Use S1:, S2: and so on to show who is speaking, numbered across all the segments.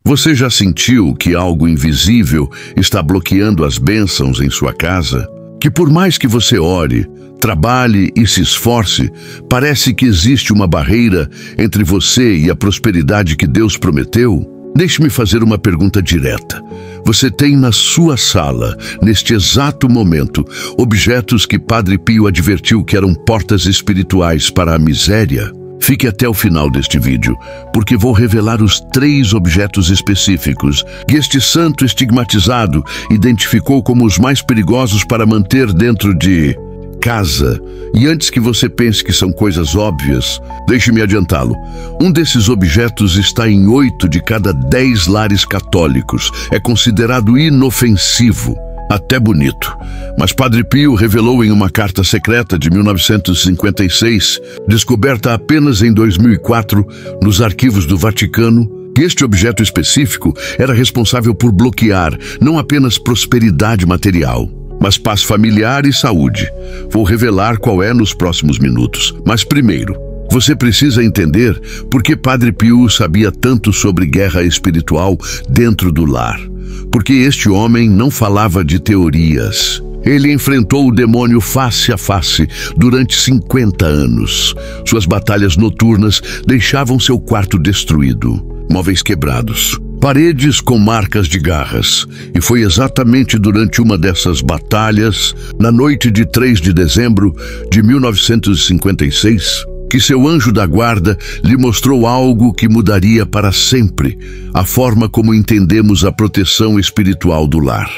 S1: Você já sentiu que algo invisível está bloqueando as bênçãos em sua casa? Que por mais que você ore, trabalhe e se esforce, parece que existe uma barreira entre você e a prosperidade que Deus prometeu? Deixe-me fazer uma pergunta direta. Você tem na sua sala, neste exato momento, objetos que Padre Pio advertiu que eram portas espirituais para a miséria? Fique até o final deste vídeo, porque vou revelar os 3 objetos específicos que este santo estigmatizado identificou como os mais perigosos para manter dentro de casa. E antes que você pense que são coisas óbvias, deixe-me adiantá-lo. Um desses objetos está em 8 de cada 10 lares católicos. É considerado inofensivo, até bonito. Mas Padre Pio revelou em uma carta secreta de 1956, descoberta apenas em 2004 nos arquivos do Vaticano, que este objeto específico era responsável por bloquear não apenas prosperidade material, mas paz familiar e saúde. Vou revelar qual é nos próximos minutos. Mas primeiro, você precisa entender por que Padre Pio sabia tanto sobre guerra espiritual dentro do lar. Porque este homem não falava de teorias. Ele enfrentou o demônio face a face durante 50 anos. Suas batalhas noturnas deixavam seu quarto destruído, móveis quebrados, paredes com marcas de garras. E foi exatamente durante uma dessas batalhas, na noite de 3 de dezembro de 1956, que seu anjo da guarda lhe mostrou algo que mudaria para sempre a forma como entendemos a proteção espiritual do lar.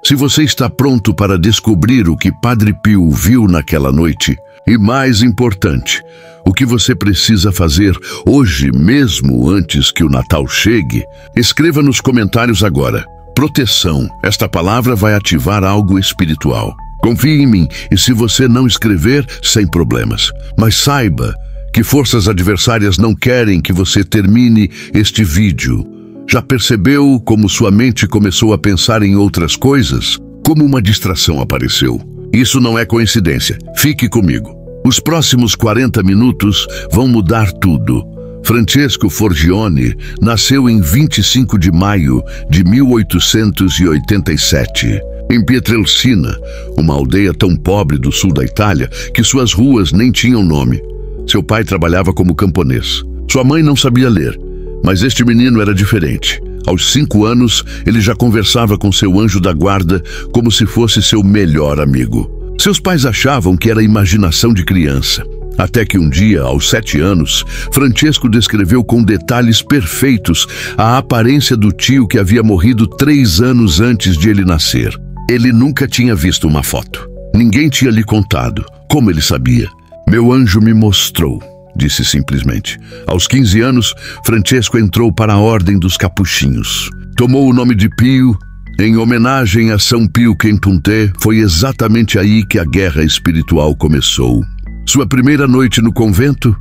S1: Se você está pronto para descobrir o que Padre Pio viu naquela noite, e mais importante, o que você precisa fazer hoje mesmo antes que o Natal chegue, escreva nos comentários agora. Proteção. Esta palavra vai ativar algo espiritual. Confie em mim, e se você não escrever, sem problemas. Mas saiba que forças adversárias não querem que você termine este vídeo. Já percebeu como sua mente começou a pensar em outras coisas? Como uma distração apareceu? Isso não é coincidência. Fique comigo. Os próximos 40 minutos vão mudar tudo. Francesco Forgione nasceu em 25 de maio de 1887. Em Pietrelcina, uma aldeia tão pobre do sul da Itália que suas ruas nem tinham nome. Seu pai trabalhava como camponês. Sua mãe não sabia ler, mas este menino era diferente. Aos 5 anos, ele já conversava com seu anjo da guarda como se fosse seu melhor amigo. Seus pais achavam que era imaginação de criança. Até que um dia, aos 7 anos, Francesco descreveu com detalhes perfeitos a aparência do tio que havia morrido 3 anos antes de ele nascer. Ele nunca tinha visto uma foto. Ninguém tinha lhe contado. Como ele sabia? Meu anjo me mostrou, disse simplesmente. Aos 15 anos, Francesco entrou para a Ordem dos Capuchinhos. Tomou o nome de Pio em homenagem a São Pio Quentunté. Foi exatamente aí que a guerra espiritual começou. Sua primeira noite no convento,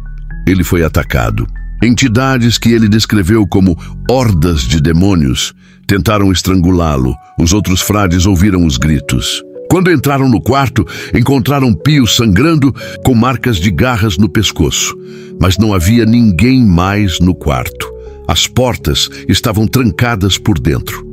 S1: ele foi atacado. Entidades que ele descreveu como hordas de demônios tentaram estrangulá-lo. Os outros frades ouviram os gritos. Quando entraram no quarto, encontraram Pio sangrando com marcas de garras no pescoço. Mas não havia ninguém mais no quarto. As portas estavam trancadas por dentro.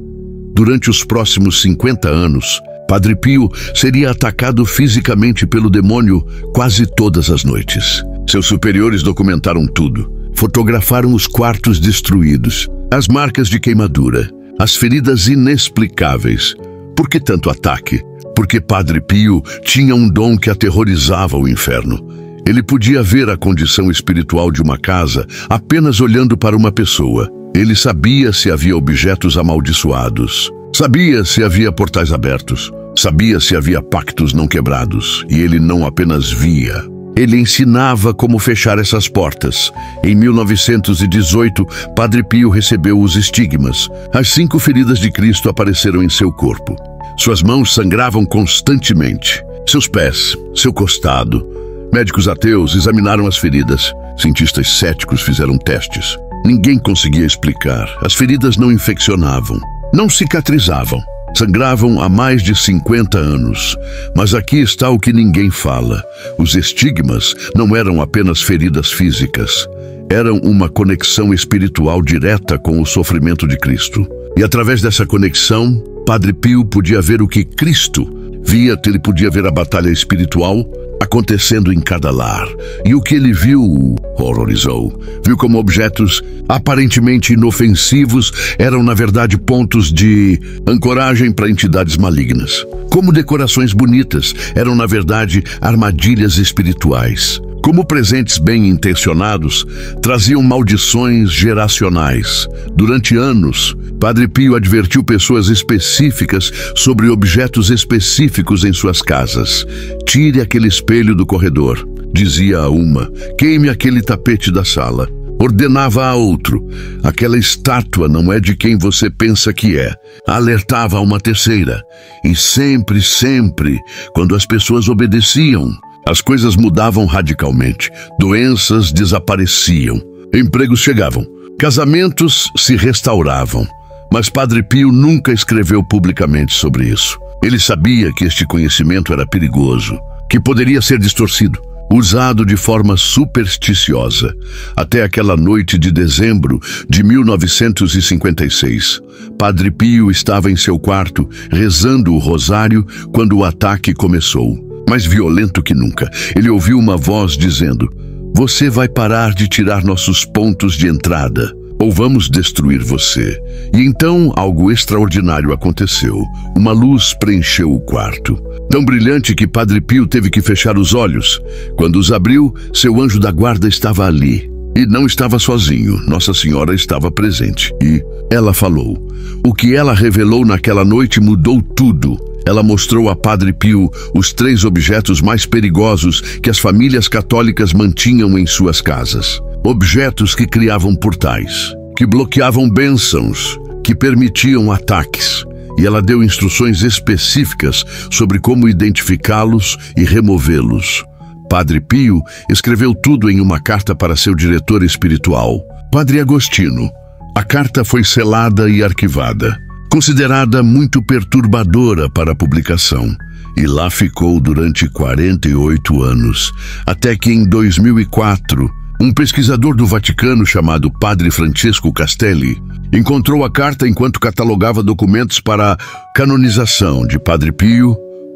S1: Durante os próximos 50 anos, Padre Pio seria atacado fisicamente pelo demônio quase todas as noites. Seus superiores documentaram tudo. Fotografaram os quartos destruídos, as marcas de queimadura, as feridas inexplicáveis. Por que tanto ataque? Porque Padre Pio tinha um dom que aterrorizava o inferno. Ele podia ver a condição espiritual de uma casa apenas olhando para uma pessoa. Ele sabia se havia objetos amaldiçoados, sabia se havia portais abertos, sabia se havia pactos não quebrados, e ele não apenas via. Ele ensinava como fechar essas portas. Em 1918, Padre Pio recebeu os estigmas. As 5 feridas de Cristo apareceram em seu corpo. Suas mãos sangravam constantemente. Seus pés, seu costado. Médicos ateus examinaram as feridas. Cientistas céticos fizeram testes. Ninguém conseguia explicar. As feridas não infeccionavam, não cicatrizavam. Sangravam há mais de 50 anos. Mas aqui está o que ninguém fala. Os estigmas não eram apenas feridas físicas. eram uma conexão espiritual direta com o sofrimento de Cristo. E através dessa conexão, Padre Pio podia ver o que Cristo via, ele podia ver a batalha espiritual acontecendo em cada lar. E o que ele viu horrorizou. Viu como objetos aparentemente inofensivos eram, na verdade, pontos de ancoragem para entidades malignas. Como decorações bonitas eram, na verdade, armadilhas espirituais. Como presentes bem intencionados traziam maldições geracionais. Durante anos, Padre Pio advertiu pessoas específicas sobre objetos específicos em suas casas. Tire aquele espelho do corredor, dizia a uma. Queime aquele tapete da sala. Ordenava a outro. Aquela estátua não é de quem você pensa que é. Alertava a uma terceira. E sempre, quando as pessoas obedeciam, as coisas mudavam radicalmente. Doenças desapareciam. Empregos chegavam. Casamentos se restauravam. Mas Padre Pio nunca escreveu publicamente sobre isso. Ele sabia que este conhecimento era perigoso, que poderia ser distorcido, usado de forma supersticiosa. Até aquela noite de dezembro de 1956, Padre Pio estava em seu quarto, rezando o rosário, quando o ataque começou. Mais violento que nunca, ele ouviu uma voz dizendo: "Você vai parar de tirar nossos pontos de entrada, ou vamos destruir você." E então algo extraordinário aconteceu. Uma luz preencheu o quarto, tão brilhante que Padre Pio teve que fechar os olhos. Quando os abriu, seu anjo da guarda estava ali. E não estava sozinho, Nossa Senhora estava presente. E ela falou. O que ela revelou naquela noite mudou tudo. Ela mostrou a Padre Pio os 3 objetos mais perigosos que as famílias católicas mantinham em suas casas. Objetos que criavam portais, que bloqueavam bênçãos, que permitiam ataques. E ela deu instruções específicas sobre como identificá-los e removê-los. Padre Pio escreveu tudo em uma carta para seu diretor espiritual, Padre Agostino. A carta foi selada e arquivada, considerada muito perturbadora para a publicação. E lá ficou durante 48 anos, até que em 2004, um pesquisador do Vaticano chamado Padre Francesco Castelli encontrou a carta enquanto catalogava documentos para a canonização de Padre Pio.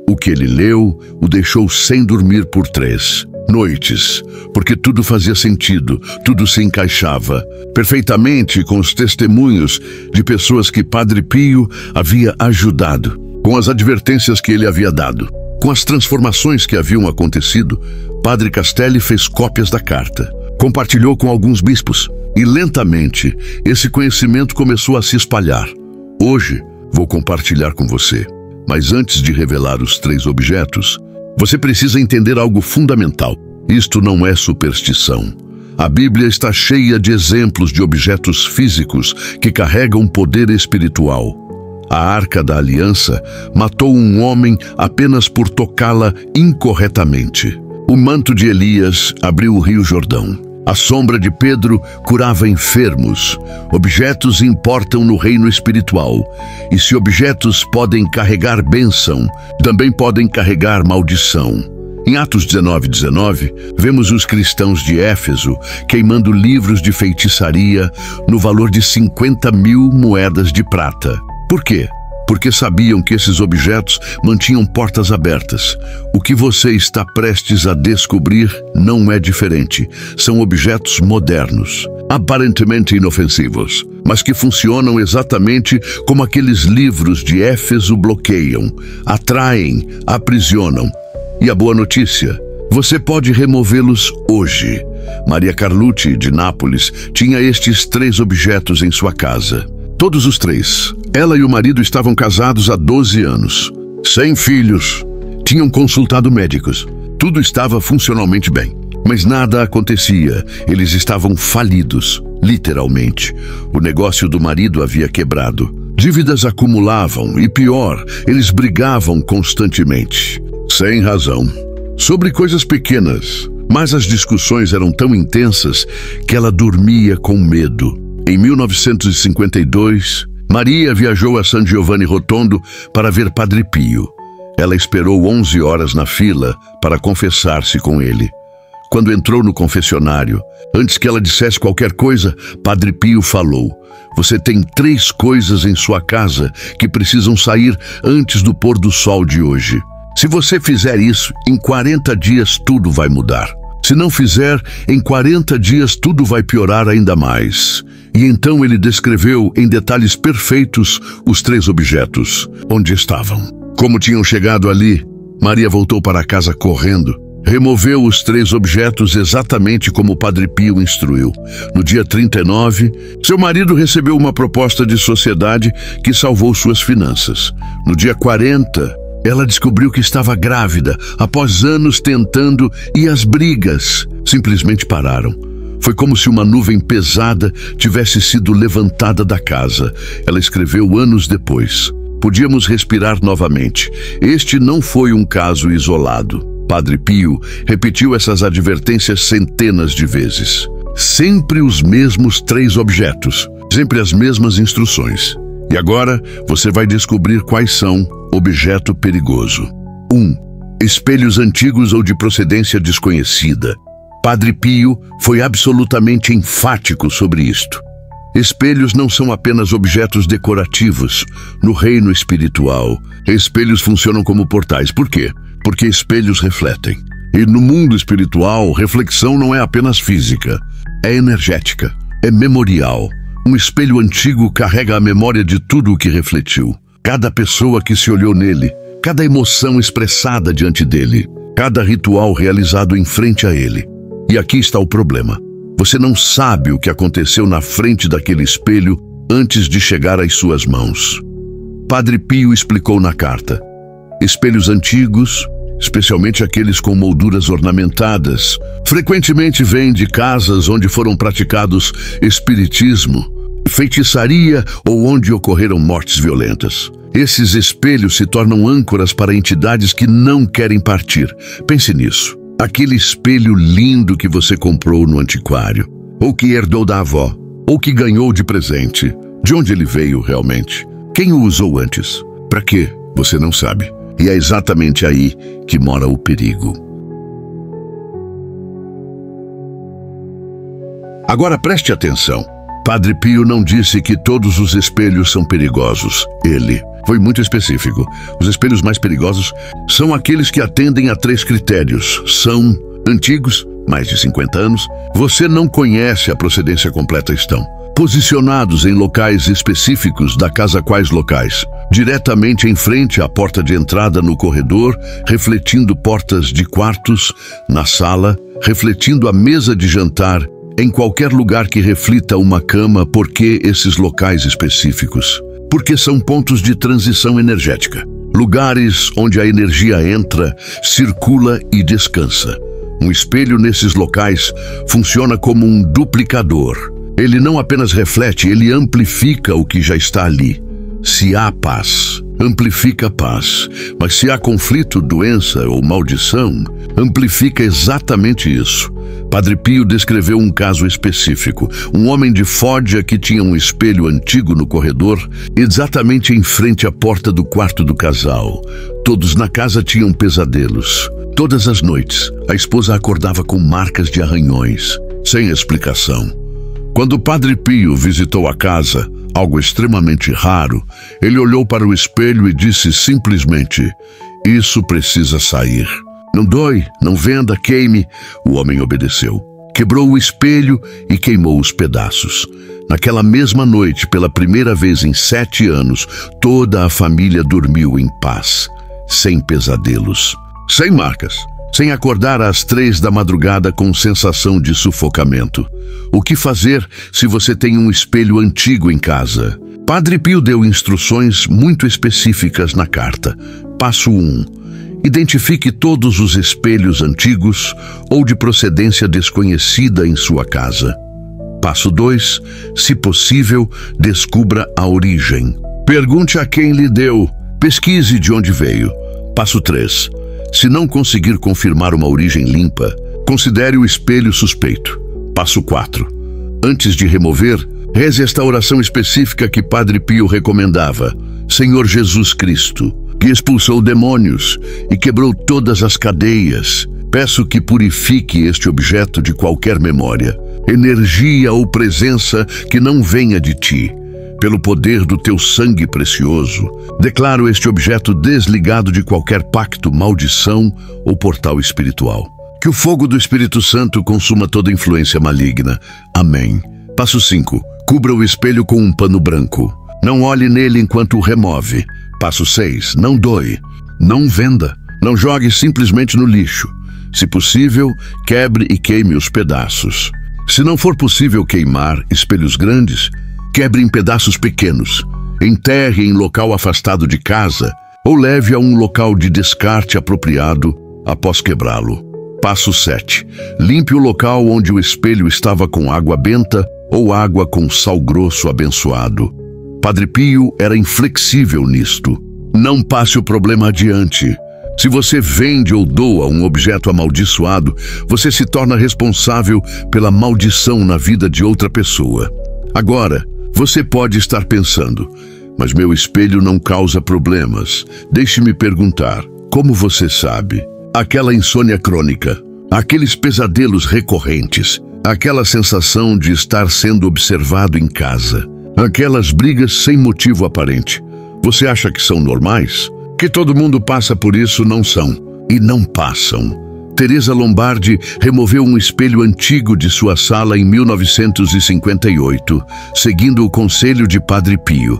S1: O que ele leu o deixou sem dormir por 3 noites, porque tudo fazia sentido, tudo se encaixava perfeitamente com os testemunhos de pessoas que Padre Pio havia ajudado, com as advertências que ele havia dado, com as transformações que haviam acontecido. Padre Castelli fez cópias da carta, compartilhou com alguns bispos e lentamente esse conhecimento começou a se espalhar. Hoje vou compartilhar com você, mas antes de revelar os 3 objetos, você precisa entender algo fundamental. Isto não é superstição. A Bíblia está cheia de exemplos de objetos físicos que carregam poder espiritual. A Arca da Aliança matou um homem apenas por tocá-la incorretamente. O manto de Elias abriu o Rio Jordão. A sombra de Pedro curava enfermos. Objetos importam no reino espiritual. E se objetos podem carregar bênção, também podem carregar maldição. Em Atos 19:19, vemos os cristãos de Éfeso queimando livros de feitiçaria no valor de 50.000 moedas de prata. Por quê? Porque sabiam que esses objetos mantinham portas abertas. O que você está prestes a descobrir não é diferente. São objetos modernos, aparentemente inofensivos, mas que funcionam exatamente como aqueles livros de Éfeso bloqueiam, atraem, aprisionam. E a boa notícia: você pode removê-los hoje. Maria Carlucci, de Nápoles, tinha estes 3 objetos em sua casa. Todos os 3. Ela e o marido estavam casados há 12 anos, sem filhos. Tinham consultado médicos. Tudo estava funcionalmente bem. Mas nada acontecia. Eles estavam falidos, literalmente. O negócio do marido havia quebrado. Dívidas acumulavam e, pior, eles brigavam constantemente. Sem razão. Sobre coisas pequenas. Mas as discussões eram tão intensas que ela dormia com medo. Em 1952, Maria viajou a San Giovanni Rotondo para ver Padre Pio. Ela esperou 11 horas na fila para confessar-se com ele. quando entrou no confessionário. Antes que ela dissesse qualquer coisa, Padre Pio falou: "Você tem 3 coisas em sua casa que precisam sair antes do pôr do sol de hoje. Se você fizer isso, em 40 dias tudo vai mudar. Se não fizer, em 40 dias tudo vai piorar ainda mais." E então ele descreveu em detalhes perfeitos os 3 objetos, onde estavam. Como tinham chegado ali, Maria voltou para casa correndo. Removeu os 3 objetos exatamente como o Padre Pio instruiu. No dia 39, seu marido recebeu uma proposta de sociedade que salvou suas finanças. No dia 40, ela descobriu que estava grávida, após anos tentando, e as brigas simplesmente pararam. Foi como se uma nuvem pesada tivesse sido levantada da casa. Ela escreveu anos depois: "Podíamos respirar novamente. Este não foi um caso isolado." Padre Pio repetiu essas advertências centenas de vezes. Sempre os mesmos 3 objetos, sempre as mesmas instruções. E agora você vai descobrir quais são. Objeto perigoso. 1. Espelhos antigos ou de procedência desconhecida. Padre Pio foi absolutamente enfático sobre isto. Espelhos não são apenas objetos decorativos. No reino espiritual, espelhos funcionam como portais. Por quê? Porque espelhos refletem. E no mundo espiritual, reflexão não é apenas física, é energética, é memorial. Um espelho antigo carrega a memória de tudo o que refletiu. Cada pessoa que se olhou nele, cada emoção expressada diante dele, cada ritual realizado em frente a ele. E aqui está o problema. Você não sabe o que aconteceu na frente daquele espelho antes de chegar às suas mãos. Padre Pio explicou na carta: espelhos antigos, especialmente aqueles com molduras ornamentadas, frequentemente vêm de casas onde foram praticados espiritismo, feitiçaria ou onde ocorreram mortes violentas. Esses espelhos se tornam âncoras para entidades que não querem partir. Pense nisso. Aquele espelho lindo que você comprou no antiquário, ou que herdou da avó, ou que ganhou de presente. De onde ele veio realmente? Quem o usou antes? Para quê? Você não sabe. E é exatamente aí que mora o perigo. Agora preste atenção. Padre Pio não disse que todos os espelhos são perigosos. Ele foi muito específico. Os espelhos mais perigosos são aqueles que atendem a 3 critérios. São antigos, mais de 50 anos. Você não conhece a procedência completa. Estão posicionados em locais específicos da casa. Quais locais? Diretamente em frente à porta de entrada no corredor, refletindo portas de quartos, na sala, refletindo a mesa de jantar, em qualquer lugar que reflita uma cama. Por que esses locais específicos? Porque são pontos de transição energética. Lugares onde a energia entra, circula e descansa. Um espelho nesses locais funciona como um duplicador. Ele não apenas reflete, ele amplifica o que já está ali. Se há paz, amplifica a paz. Mas se há conflito, doença ou maldição, amplifica exatamente isso. Padre Pio descreveu um caso específico. Um homem de Foggia que tinha um espelho antigo no corredor, exatamente em frente à porta do quarto do casal. Todos na casa tinham pesadelos. Todas as noites, a esposa acordava com marcas de arranhões, sem explicação. Quando o Padre Pio visitou a casa, algo extremamente raro, ele olhou para o espelho e disse simplesmente: "Isso precisa sair. Não dói, não venda, queime." O homem obedeceu. Quebrou o espelho e queimou os pedaços. Naquela mesma noite, pela primeira vez em 7 anos, toda a família dormiu em paz, sem pesadelos, sem marcas, sem acordar às 3 da madrugada com sensação de sufocamento. O que fazer se você tem um espelho antigo em casa? Padre Pio deu instruções muito específicas na carta. Passo 1. Identifique todos os espelhos antigos ou de procedência desconhecida em sua casa. Passo 2. Se possível, descubra a origem. Pergunte a quem lhe deu. Pesquise de onde veio. Passo 3. Se não conseguir confirmar uma origem limpa, considere o espelho suspeito. Passo 4. Antes de remover, reze esta oração específica que Padre Pio recomendava: Senhor Jesus Cristo, que expulsou demônios e quebrou todas as cadeias, Peço que purifique este objeto de qualquer memória, energia ou presença que não venha de ti. Pelo poder do teu sangue precioso, declaro este objeto desligado de qualquer pacto, maldição ou portal espiritual. Que o fogo do Espírito Santo consuma toda influência maligna. Amém. Passo 5. Cubra o espelho com um pano branco. Não olhe nele enquanto o remove. Passo 6. Não doe. Não venda. Não jogue simplesmente no lixo. Se possível, quebre e queime os pedaços. Se não for possível queimar espelhos grandes, quebre em pedaços pequenos. Enterre em local afastado de casa ou leve a um local de descarte apropriado após quebrá-lo. Passo 7. Limpe o local onde o espelho estava com água benta ou água com sal grosso abençoado. Padre Pio era inflexível nisto. Não passe o problema adiante. Se você vende ou doa um objeto amaldiçoado, você se torna responsável pela maldição na vida de outra pessoa. Agora, você pode estar pensando, mas meu espelho não causa problemas. Deixe-me perguntar, como você sabe? Aquela insônia crônica, aqueles pesadelos recorrentes, aquela sensação de estar sendo observado em casa, aquelas brigas sem motivo aparente. Você acha que são normais? Que todo mundo passa por isso? Não são. E não passam. Teresa Lombardi removeu um espelho antigo de sua sala em 1958, seguindo o conselho de Padre Pio.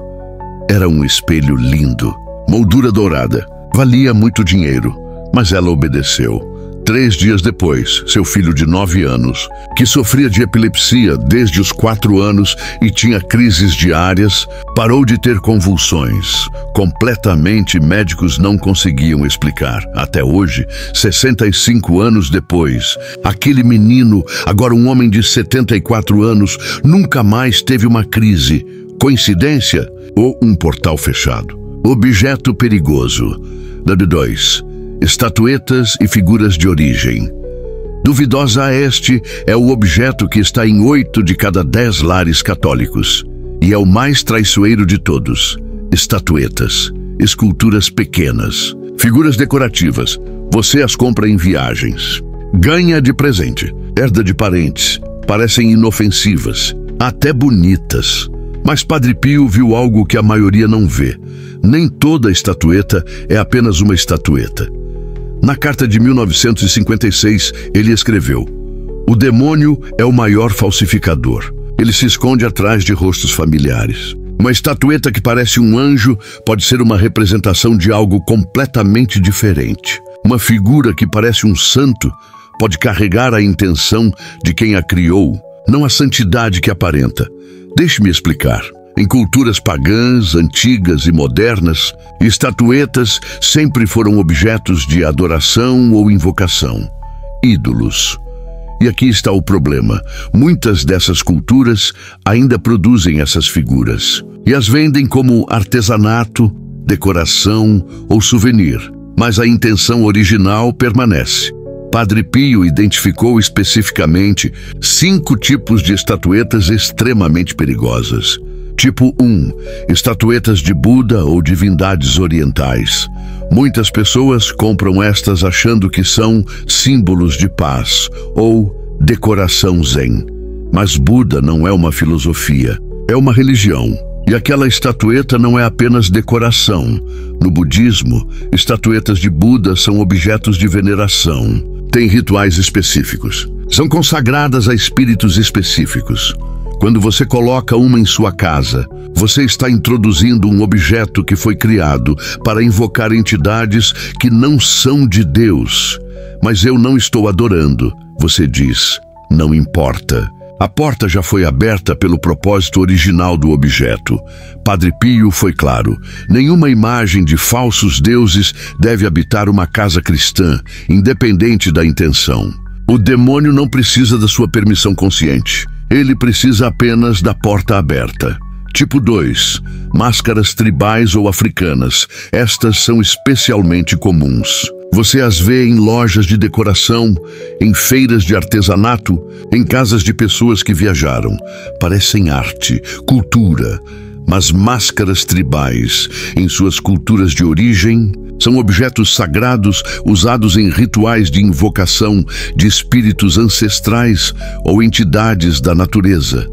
S1: Era um espelho lindo, moldura dourada, valia muito dinheiro, mas ela obedeceu. 3 dias depois, seu filho de 9 anos, que sofria de epilepsia desde os 4 anos e tinha crises diárias, parou de ter convulsões. Completamente, médicos não conseguiam explicar. Até hoje, 65 anos depois, aquele menino, agora um homem de 74 anos, nunca mais teve uma crise. Coincidência ou um portal fechado? Objeto perigoso. Dado 2. Estatuetas e figuras de origem. Duvidosa a este é o objeto que está em 8 de cada 10 lares católicos. E é o mais traiçoeiro de todos. Estatuetas, esculturas pequenas, figuras decorativas. Você as compra em viagens. Ganha de presente, herda de parentes. Parecem inofensivas, até bonitas. Mas Padre Pio viu algo que a maioria não vê. Nem toda estatueta é apenas uma estatueta. Na carta de 1956, ele escreveu: "O demônio é o maior falsificador. Ele se esconde atrás de rostos familiares. Uma estatueta que parece um anjo pode ser uma representação de algo completamente diferente. Uma figura que parece um santo pode carregar a intenção de quem a criou, não a santidade que aparenta. Deixe-me explicar. Em culturas pagãs, antigas e modernas, estatuetas sempre foram objetos de adoração ou invocação. Ídolos. E aqui está o problema. Muitas dessas culturas ainda produzem essas figuras e as vendem como artesanato, decoração ou souvenir, mas a intenção original permanece. Padre Pio identificou especificamente 5 tipos de estatuetas extremamente perigosas. Tipo 1. Estatuetas de Buda ou divindades orientais. Muitas pessoas compram estas achando que são símbolos de paz ou decoração zen. Mas Buda não é uma filosofia, é uma religião. E aquela estatueta não é apenas decoração. No budismo, estatuetas de Buda são objetos de veneração. Têm rituais específicos. São consagradas a espíritos específicos. Quando você coloca uma em sua casa, você está introduzindo um objeto que foi criado para invocar entidades que não são de Deus. Mas eu não estou adorando. Você diz, não importa. A porta já foi aberta pelo propósito original do objeto. Padre Pio foi claro. Nenhuma imagem de falsos deuses deve habitar uma casa cristã, independente da intenção. O demônio não precisa da sua permissão consciente. Ele precisa apenas da porta aberta. Tipo 2. Máscaras tribais ou africanas. Estas são especialmente comuns. Você as vê em lojas de decoração, em feiras de artesanato, em casas de pessoas que viajaram. Parecem arte, cultura, mas máscaras tribais, em suas culturas de origem, São objetos sagrados usados em rituais de invocação de espíritos ancestrais ou entidades da natureza.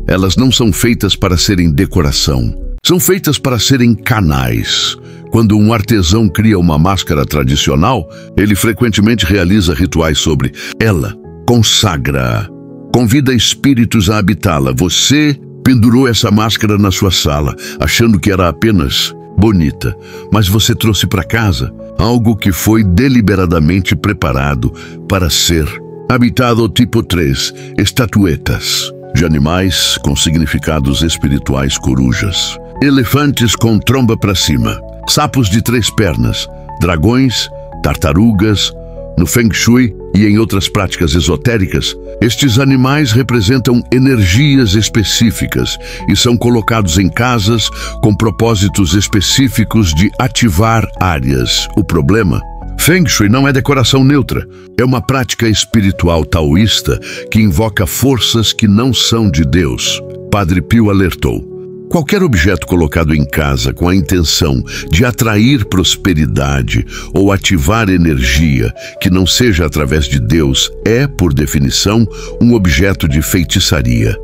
S1: Elas não são feitas para serem decoração. São feitas para serem canais. Quando um artesão cria uma máscara tradicional, ele frequentemente realiza rituais sobre ela, consagra-a, convida espíritos a habitá-la. Você pendurou essa máscara na sua sala, achando que era apenas bonita, mas você trouxe para casa algo que foi deliberadamente preparado para ser habitado. Tipo 3, estatuetas de animais com significados espirituais: corujas, elefantes com tromba para cima, sapos de 3 pernas, dragões, tartarugas. No Feng Shui e em outras práticas esotéricas, estes animais representam energias específicas e são colocados em casas com propósitos específicos de ativar áreas. O problema? Feng Shui não é decoração neutra. É uma prática espiritual taoísta que invoca forças que não são de Deus. Padre Pio alertou: qualquer objeto colocado em casa com a intenção de atrair prosperidade ou ativar energia que não seja através de Deus é, por definição, um objeto de feitiçaria.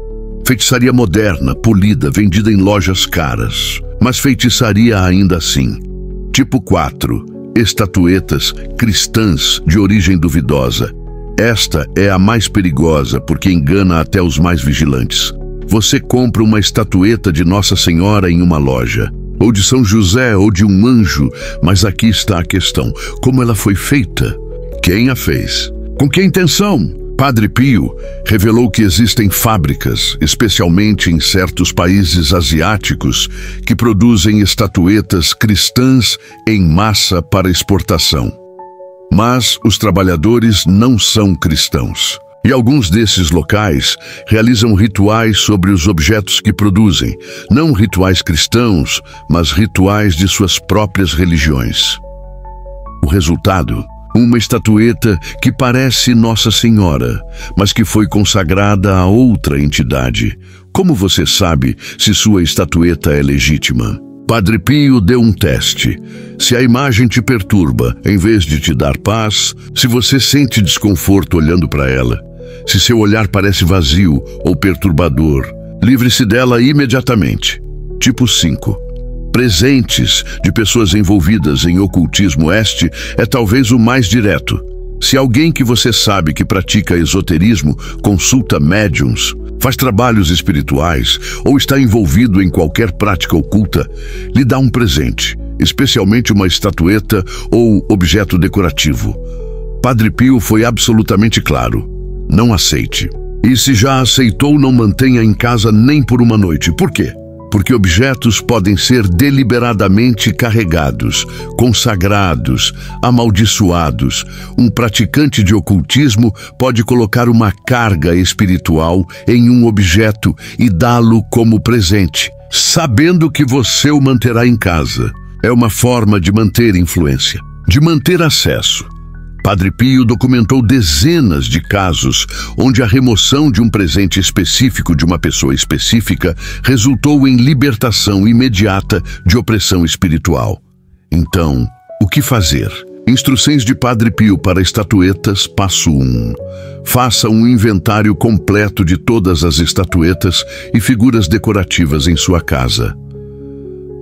S1: Feitiçaria moderna, polida, vendida em lojas caras, mas feitiçaria ainda assim. Tipo 4, estatuetas cristãs de origem duvidosa. Esta é a mais perigosa porque engana até os mais vigilantes. Você compra uma estatueta de Nossa Senhora em uma loja, ou de São José, ou de um anjo, mas aqui está a questão: como ela foi feita? Quem a fez? Com que intenção? Padre Pio revelou que existem fábricas, especialmente em certos países asiáticos, que produzem estatuetas cristãs em massa para exportação. Mas os trabalhadores não são cristãos. E alguns desses locais realizam rituais sobre os objetos que produzem, não rituais cristãos, mas rituais de suas próprias religiões. O resultado? Uma estatueta que parece Nossa Senhora, mas que foi consagrada a outra entidade. Como você sabe se sua estatueta é legítima? Padre Pio deu um teste. Se a imagem te perturba, em vez de te dar paz, se você sente desconforto olhando para ela, se seu olhar parece vazio ou perturbador, livre-se dela imediatamente. Tipo 5. Presentes de pessoas envolvidas em ocultismo. Este é talvez o mais direto. Se alguém que você sabe que pratica esoterismo, consulta médiums, faz trabalhos espirituais ou está envolvido em qualquer prática oculta, lhe dá um presente, especialmente uma estatueta ou objeto decorativo. Padre Pio foi absolutamente claro: não aceite. E se já aceitou, não mantenha em casa nem por uma noite. Por quê? Porque objetos podem ser deliberadamente carregados, consagrados, amaldiçoados. Um praticante de ocultismo pode colocar uma carga espiritual em um objeto e dá-lo como presente, sabendo que você o manterá em casa. É uma forma de manter influência, de manter acesso. Padre Pio documentou dezenas de casos onde a remoção de um presente específico de uma pessoa específica resultou em libertação imediata de opressão espiritual. Então, o que fazer? Instruções de Padre Pio para estatuetas. Passo 1. Faça um inventário completo de todas as estatuetas e figuras decorativas em sua casa.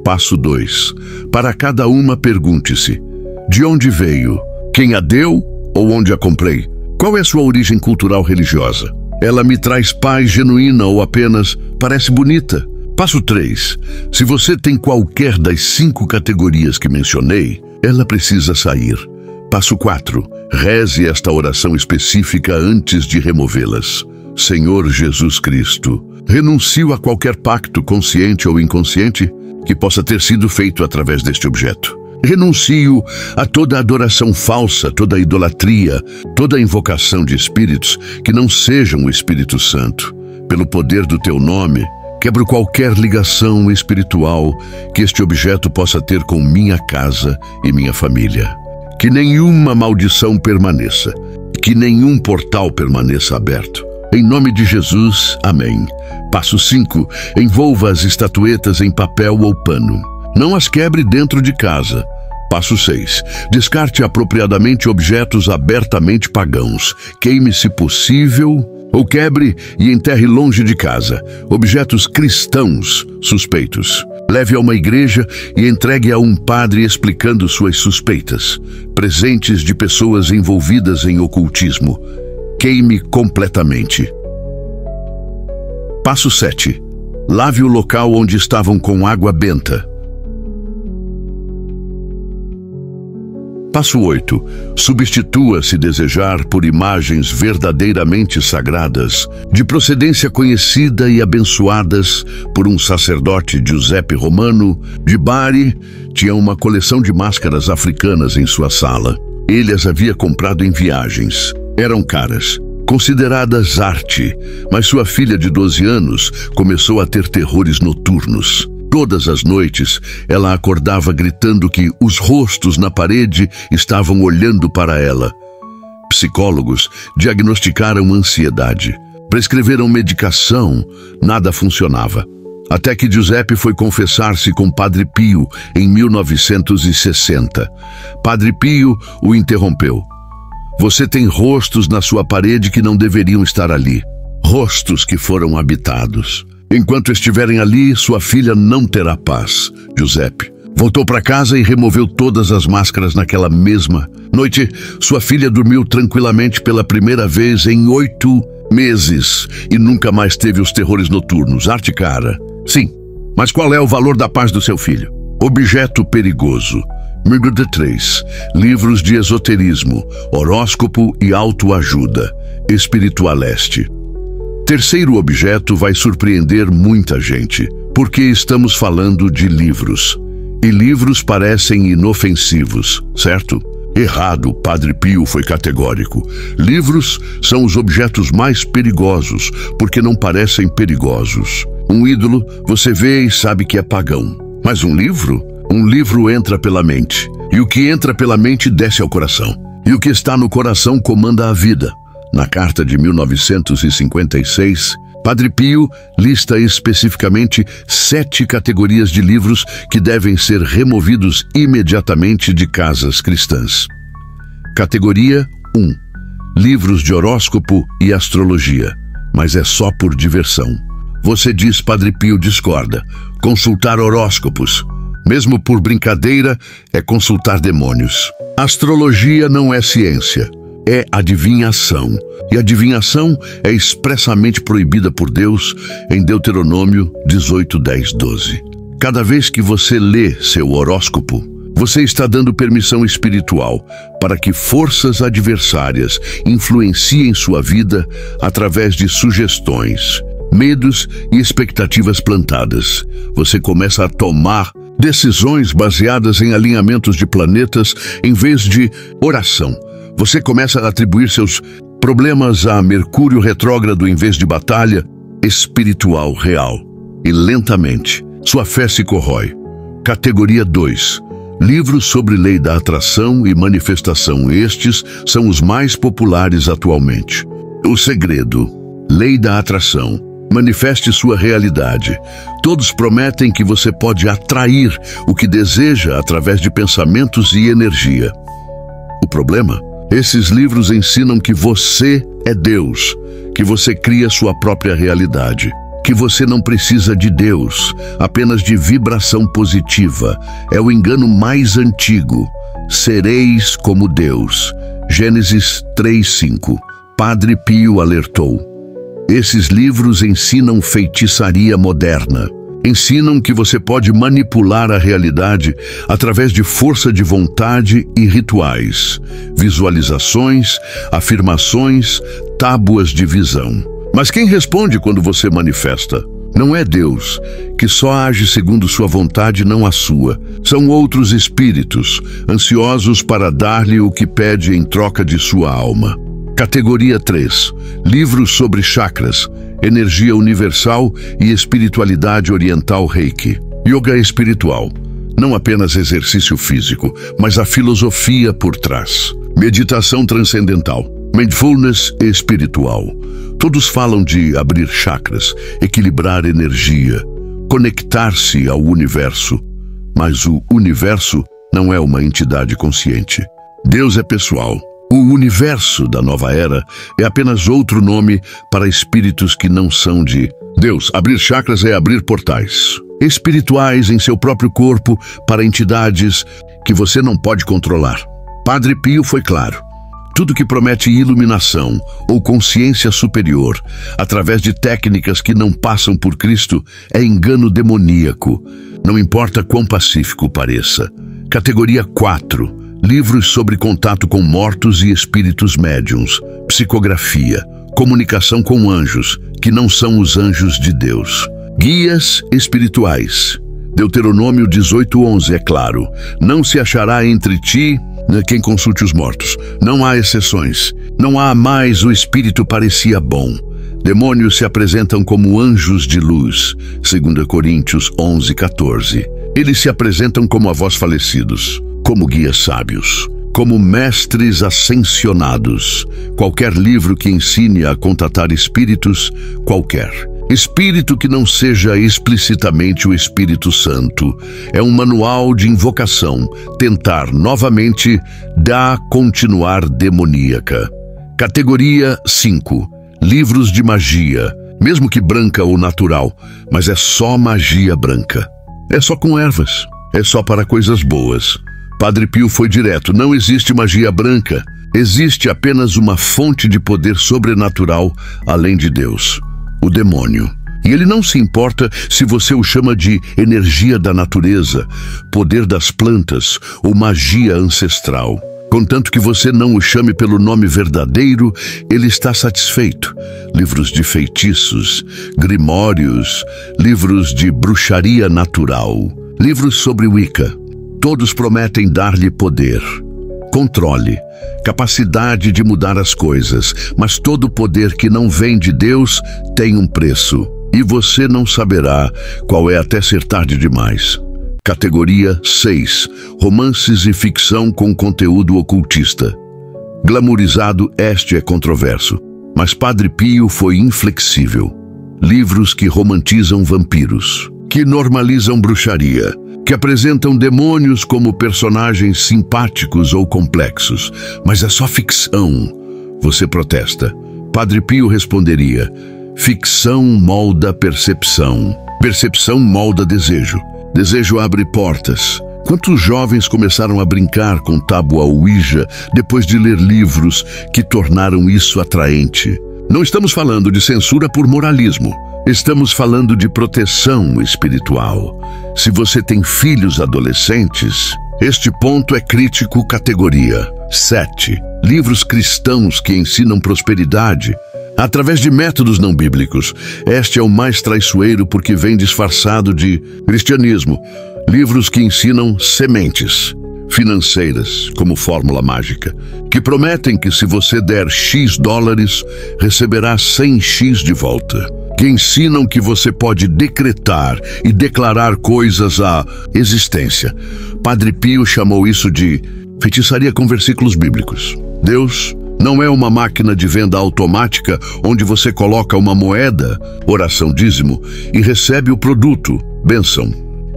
S1: Passo 2. Para cada uma, pergunte-se: de onde veio? Quem a deu ou onde a comprei? Qual é sua origem cultural religiosa? Ela me traz paz genuína ou apenas parece bonita? Passo 3. Se você tem qualquer das 5 categorias que mencionei, ela precisa sair. Passo 4. Reze esta oração específica antes de removê-las. Senhor Jesus Cristo, renuncio a qualquer pacto, consciente ou inconsciente, que possa ter sido feito através deste objeto. Renuncio a toda adoração falsa, toda idolatria, toda invocação de espíritos que não sejam o Espírito Santo. Pelo poder do teu nome, quebro qualquer ligação espiritual que este objeto possa ter com minha casa e minha família. Que nenhuma maldição permaneça, que nenhum portal permaneça aberto. Em nome de Jesus, amém. Passo 5. Envolva as estatuetas em papel ou pano. Não as quebre dentro de casa. Passo 6. Descarte apropriadamente objetos abertamente pagãos. Queime, se possível, ou quebre e enterre longe de casa objetos cristãos suspeitos. Leve a uma igreja e entregue a um padre explicando suas suspeitas. Presentes de pessoas envolvidas em ocultismo. Queime completamente. Passo 7. Lave o local onde estavam com água benta. Passo 8. Substitua, se desejar, por imagens verdadeiramente sagradas, de procedência conhecida e abençoadas por um sacerdote Giuseppe Romano, de Bari. Tinha uma coleção de máscaras africanas em sua sala. Ele as havia comprado em viagens. Eram caras, consideradas arte, mas sua filha de 12 anos começou a ter terrores noturnos. Todas as noites, ela acordava gritando que os rostos na parede estavam olhando para ela. Psicólogos diagnosticaram ansiedade. Prescreveram medicação, nada funcionava. Até que Giuseppe foi confessar-se com Padre Pio em 1960. Padre Pio o interrompeu. Você tem rostos na sua parede que não deveriam estar ali. Rostos que foram habitados. Enquanto estiverem ali, sua filha não terá paz. Giuseppe voltou para casa e removeu todas as máscaras naquela mesma noite. Sua filha dormiu tranquilamente pela primeira vez em 8 meses e nunca mais teve os terrores noturnos. Arte cara. Sim, mas qual é o valor da paz do seu filho? Objeto perigoso. Número 3. Livros de esoterismo, horóscopo e autoajuda. Espiritualeste. Terceiro objeto vai surpreender muita gente, porque estamos falando de livros. E livros parecem inofensivos, certo? Errado, Padre Pio foi categórico. Livros são os objetos mais perigosos, porque não parecem perigosos. Um ídolo, você vê e sabe que é pagão. Mas um livro? Um livro entra pela mente. E o que entra pela mente desce ao coração. E o que está no coração comanda a vida. Na carta de 1956, Padre Pio lista especificamente 7 categorias de livros que devem ser removidos imediatamente de casas cristãs. Categoria 1. Livros de horóscopo e astrologia, mas é só por diversão. Você diz, Padre Pio discorda. Consultar horóscopos, mesmo por brincadeira, é consultar demônios. Astrologia não é ciência. É adivinhação. E adivinhação é expressamente proibida por Deus em Deuteronômio 18, 10, 12. Cada vez que você lê seu horóscopo, você está dando permissão espiritual para que forças adversárias influenciem sua vida através de sugestões, medos e expectativas plantadas. Você começa a tomar decisões baseadas em alinhamentos de planetas em vez de oração. Você começa a atribuir seus problemas a Mercúrio retrógrado em vez de batalha espiritual real. E lentamente, sua fé se corrói. Categoria 2. Livros sobre lei da atração e manifestação. Estes são os mais populares atualmente. O segredo. Lei da atração. Manifeste sua realidade. Todos prometem que você pode atrair o que deseja através de pensamentos e energia. O problema? Esses livros ensinam que você é Deus, que você cria sua própria realidade, que você não precisa de Deus, apenas de vibração positiva. É o engano mais antigo. Sereis como Deus. Gênesis 3:5. Padre Pio alertou. Esses livros ensinam feitiçaria moderna. Ensinam que você pode manipular a realidade através de força de vontade e rituais, visualizações, afirmações, tábuas de visão. Mas quem responde quando você manifesta? Não é Deus, que só age segundo sua vontade, não a sua. São outros espíritos, ansiosos para dar-lhe o que pede em troca de sua alma. Categoria 3. Livros sobre chakras, energia universal e espiritualidade oriental Reiki. Yoga espiritual. Não apenas exercício físico, mas a filosofia por trás. Meditação transcendental. Mindfulness espiritual. Todos falam de abrir chakras, equilibrar energia, conectar-se ao universo. Mas o universo não é uma entidade consciente. Deus é pessoal. O universo da nova era é apenas outro nome para espíritos que não são de Deus. Abrir chakras é abrir portais espirituais em seu próprio corpo para entidades que você não pode controlar. Padre Pio foi claro. Tudo que promete iluminação ou consciência superior através de técnicas que não passam por Cristo é engano demoníaco, não importa quão pacífico pareça. Categoria 4. Livros sobre contato com mortos e espíritos médiuns, psicografia, comunicação com anjos, que não são os anjos de Deus. Guias espirituais. Deuteronômio 18:11 é claro. Não se achará entre ti quem consulte os mortos. Não há exceções. Não há mais o espírito parecia bom. Demônios se apresentam como anjos de luz. 2 Coríntios 11:14. Eles se apresentam como avós falecidos, como guias sábios, como mestres ascensionados. Qualquer livro que ensine a contatar espíritos, qualquer espírito que não seja explicitamente o Espírito Santo, é um manual de invocação, tentar novamente da continuar demoníaca. Categoria 5. Livros de magia, mesmo que branca ou natural, mas é só magia branca. É só com ervas, é só para coisas boas. Padre Pio foi direto, não existe magia branca, existe apenas uma fonte de poder sobrenatural além de Deus. O demônio. E ele não se importa se você o chama de energia da natureza, poder das plantas ou magia ancestral. Contanto que você não o chame pelo nome verdadeiro, ele está satisfeito. Livros de feitiços, grimórios, livros de bruxaria natural, livros sobre Wicca. Todos prometem dar-lhe poder, controle, capacidade de mudar as coisas, mas todo poder que não vem de Deus tem um preço, e você não saberá qual é até ser tarde demais. Categoria 6. Romances e ficção com conteúdo ocultista. Glamourizado, este é controverso, mas Padre Pio foi inflexível. Livros que romantizam vampiros, que normalizam bruxaria, que apresentam demônios como personagens simpáticos ou complexos, mas é só ficção. Você protesta. Padre Pio responderia: ficção molda percepção, percepção molda desejo, desejo abre portas. Quantos jovens começaram a brincar com tábua Ouija depois de ler livros que tornaram isso atraente? Não estamos falando de censura por moralismo. Estamos falando de proteção espiritual. Se você tem filhos adolescentes, este ponto é crítico. Categoria 7. Livros cristãos que ensinam prosperidade através de métodos não bíblicos. Este é o mais traiçoeiro porque vem disfarçado de cristianismo. Livros que ensinam sementes financeiras como fórmula mágica, que prometem que se você der X dólares, receberá 100X de volta. Que ensinam que você pode decretar e declarar coisas à existência. Padre Pio chamou isso de feitiçaria com versículos bíblicos. Deus não é uma máquina de venda automática onde você coloca uma moeda, oração dízimo, e recebe o produto, bênção.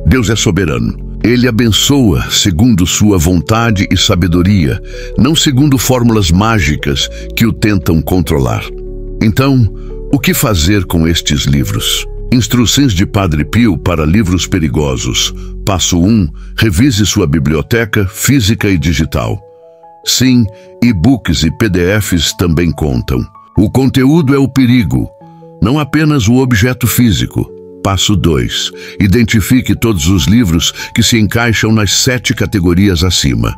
S1: Deus é soberano. Ele abençoa segundo sua vontade e sabedoria, não segundo fórmulas mágicas que o tentam controlar. Então, o que fazer com estes livros? Instruções de Padre Pio para livros perigosos. Passo 1. Revise sua biblioteca física e digital. Sim, e-books e PDFs também contam. O conteúdo é o perigo, não apenas o objeto físico. Passo 2. Identifique todos os livros que se encaixam nas 7 categorias acima.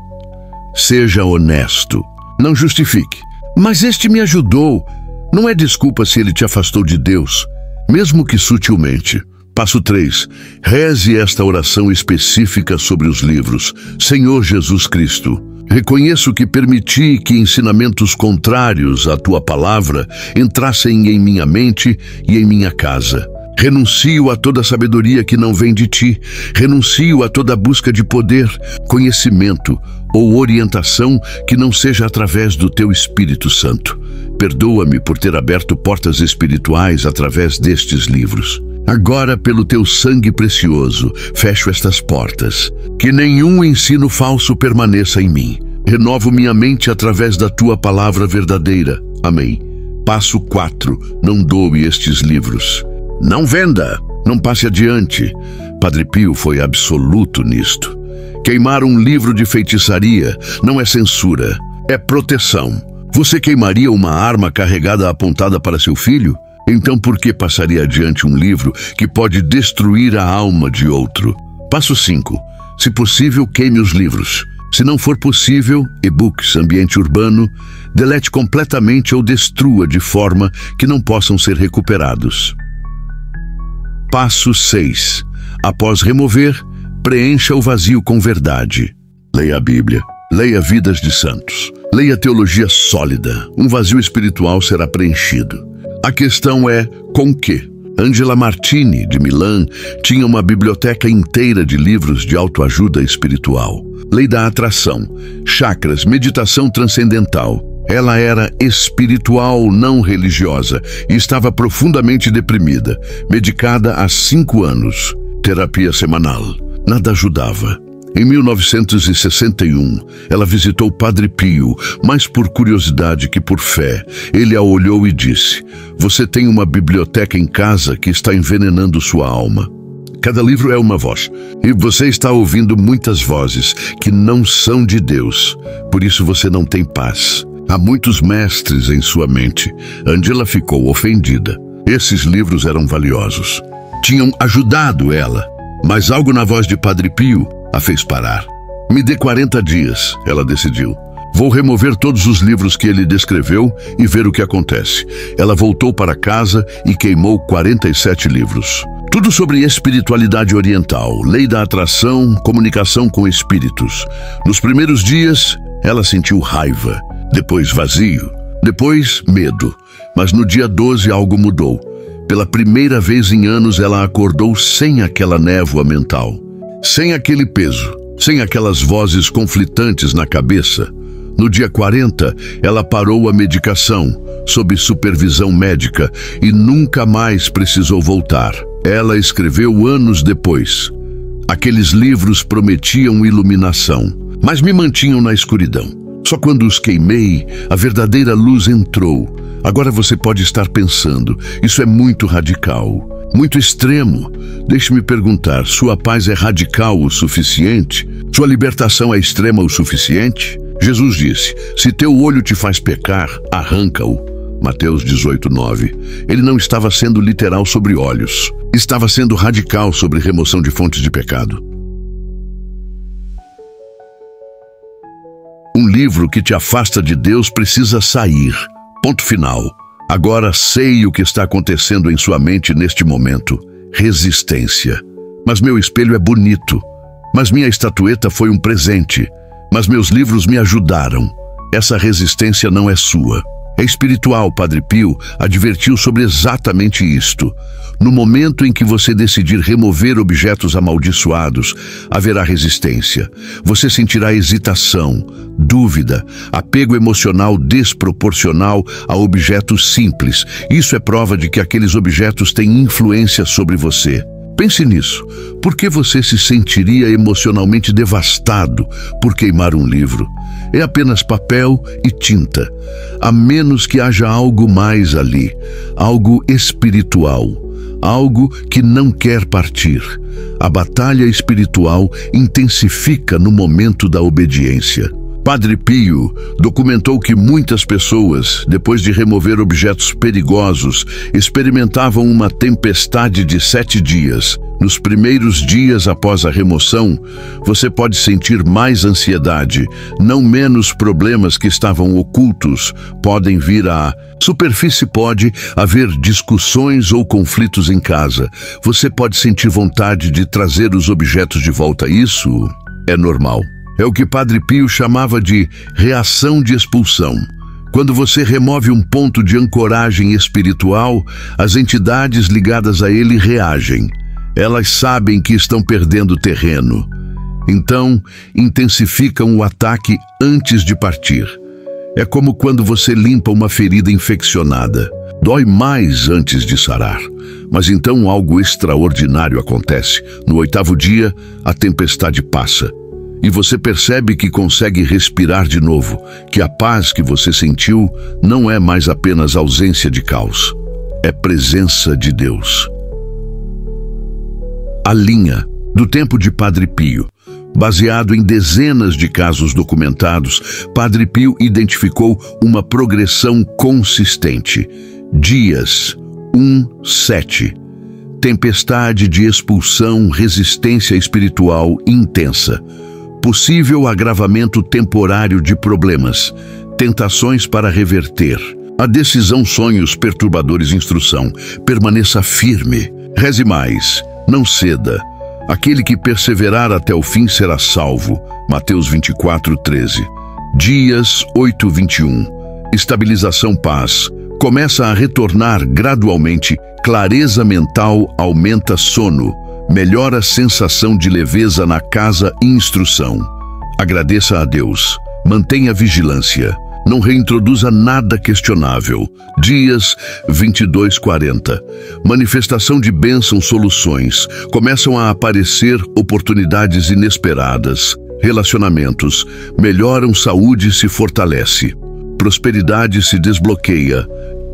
S1: Seja honesto. Não justifique. Mas este me ajudou. Não é desculpa se ele te afastou de Deus, mesmo que sutilmente. Passo 3. Reze esta oração específica sobre os livros. Senhor Jesus Cristo, reconheço que permiti que ensinamentos contrários à tua palavra entrassem em minha mente e em minha casa. Renuncio a toda sabedoria que não vem de ti. Renuncio a toda busca de poder, conhecimento ou orientação que não seja através do teu Espírito Santo. Perdoa-me por ter aberto portas espirituais através destes livros. Agora, pelo teu sangue precioso, fecho estas portas. Que nenhum ensino falso permaneça em mim. Renovo minha mente através da tua palavra verdadeira. Amém. Passo 4. Não doe estes livros. Não venda. Não passe adiante. Padre Pio foi absoluto nisto. Queimar um livro de feitiçaria não é censura, é proteção. Você queimaria uma arma carregada apontada para seu filho? Então por que passaria adiante um livro que pode destruir a alma de outro? Passo 5. Se possível, queime os livros. Se não for possível, e-books, ambiente urbano, delete completamente ou destrua de forma que não possam ser recuperados. Passo 6. Após remover, preencha o vazio com verdade. Leia a Bíblia, leia Vidas de Santos, leia teologia sólida. Um vazio espiritual será preenchido. A questão é com que? Angela Martini, de Milã, tinha uma biblioteca inteira de livros de autoajuda espiritual. Lei da atração, chakras, meditação transcendental. Ela era espiritual, não religiosa, e estava profundamente deprimida, medicada há 5 anos. Terapia semanal. Nada ajudava. Em 1961, ela visitou Padre Pio, mais por curiosidade que por fé. Ele a olhou e disse: "Você tem uma biblioteca em casa que está envenenando sua alma. Cada livro é uma voz, e você está ouvindo muitas vozes que não são de Deus. Por isso você não tem paz. Há muitos mestres em sua mente." Angela ficou ofendida. Esses livros eram valiosos. Tinham ajudado ela, mas algo na voz de Padre Pio a fez parar. "Me dê 40 dias, ela decidiu. "Vou remover todos os livros que ele descreveu e ver o que acontece." Ela voltou para casa e queimou 47 livros. Tudo sobre espiritualidade oriental, lei da atração, comunicação com espíritos. Nos primeiros dias, ela sentiu raiva, depois vazio, depois medo. Mas no dia 12 algo mudou. Pela primeira vez em anos, ela acordou sem aquela névoa mental, sem aquele peso, sem aquelas vozes conflitantes na cabeça. No dia 40, ela parou a medicação, sob supervisão médica, e nunca mais precisou voltar. Ela escreveu anos depois: "Aqueles livros prometiam iluminação, mas me mantinham na escuridão. Só quando os queimei, a verdadeira luz entrou." Agora você pode estar pensando: isso é muito radical, muito extremo. Deixe-me perguntar: sua paz é radical o suficiente? Sua libertação é extrema o suficiente? Jesus disse: "Se teu olho te faz pecar, arranca-o." Mateus 18:9. Ele não estava sendo literal sobre olhos. Estava sendo radical sobre remoção de fontes de pecado. Um livro que te afasta de Deus precisa sair. Ponto final. Agora sei o que está acontecendo em sua mente neste momento. Resistência. "Mas meu espelho é bonito. Mas minha estatueta foi um presente. Mas meus livros me ajudaram." Essa resistência não é sua. É espiritual. Padre Pio advertiu sobre exatamente isto. No momento em que você decidir remover objetos amaldiçoados, haverá resistência. Você sentirá hesitação, dúvida, apego emocional desproporcional a objetos simples. Isso é prova de que aqueles objetos têm influência sobre você. Pense nisso. Por que você se sentiria emocionalmente devastado por queimar um livro? É apenas papel e tinta, a menos que haja algo mais ali, algo espiritual, algo que não quer partir. A batalha espiritual intensifica no momento da obediência. Padre Pio documentou que muitas pessoas, depois de remover objetos perigosos, experimentavam uma tempestade de 7 dias. Nos primeiros dias após a remoção, você pode sentir mais ansiedade, não menos problemas que estavam ocultos podem vir à superfície. Pode haver discussões ou conflitos em casa. Você pode sentir vontade de trazer os objetos de volta. Isso é normal. É o que Padre Pio chamava de reação de expulsão. Quando você remove um ponto de ancoragem espiritual, as entidades ligadas a ele reagem. Elas sabem que estão perdendo terreno. Então, intensificam o ataque antes de partir. É como quando você limpa uma ferida infeccionada. Dói mais antes de sarar. Mas então algo extraordinário acontece. No 8º dia, a tempestade passa. E você percebe que consegue respirar de novo, que a paz que você sentiu não é mais apenas ausência de caos. É presença de Deus. A linha do tempo de Padre Pio. Baseado em dezenas de casos documentados, Padre Pio identificou uma progressão consistente. Dias 1:7. Tempestade de expulsão, resistência espiritual intensa. Possível agravamento temporário de problemas. Tentações para reverter. A decisão, sonhos perturbadores, instrução. Permaneça firme. Reze mais. Não ceda. Aquele que perseverar até o fim será salvo. Mateus 24:13. Dias 8:21. Estabilização, paz. Começa a retornar gradualmente. Clareza mental aumenta sono. Melhora a sensação de leveza na casa e instrução. Agradeça a Deus. Mantenha vigilância. Não reintroduza nada questionável. Dias 22:40. Manifestação de bênçãos, soluções. Começam a aparecer oportunidades inesperadas. Relacionamentos. Melhoram, saúde se fortalece. Prosperidade se desbloqueia.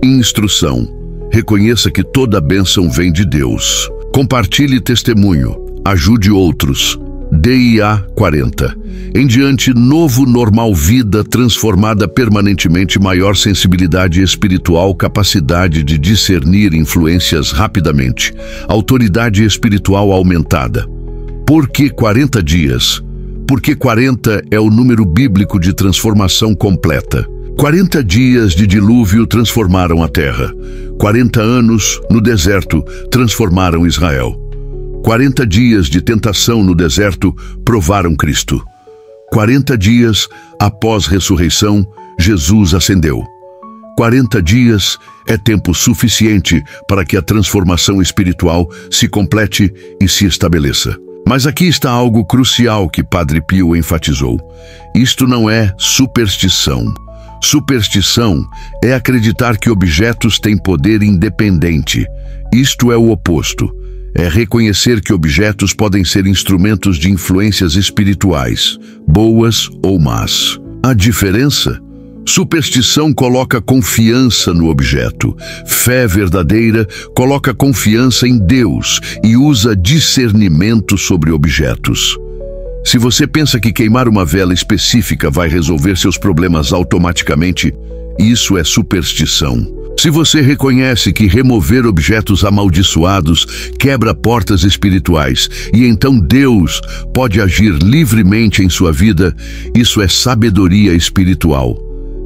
S1: Instrução. Reconheça que toda bênção vem de Deus. Compartilhe testemunho. Ajude outros. DIA 40. Em diante, novo normal, vida transformada permanentemente, maior sensibilidade espiritual, capacidade de discernir influências rapidamente, autoridade espiritual aumentada. Por que 40 dias? Porque 40 é o número bíblico de transformação completa. 40 dias de dilúvio transformaram a terra. 40 anos no deserto transformaram Israel. 40 dias de tentação no deserto provaram Cristo. 40 dias após ressurreição, Jesus ascendeu. 40 dias é tempo suficiente para que a transformação espiritual se complete e se estabeleça. Mas aqui está algo crucial que Padre Pio enfatizou. Isto não é superstição. Superstição é acreditar que objetos têm poder independente. Isto é o oposto. É reconhecer que objetos podem ser instrumentos de influências espirituais, boas ou más. A diferença? Superstição coloca confiança no objeto. Fé verdadeira coloca confiança em Deus e usa discernimento sobre objetos. Se você pensa que queimar uma vela específica vai resolver seus problemas automaticamente, isso é superstição. Se você reconhece que remover objetos amaldiçoados quebra portas espirituais e então Deus pode agir livremente em sua vida, isso é sabedoria espiritual.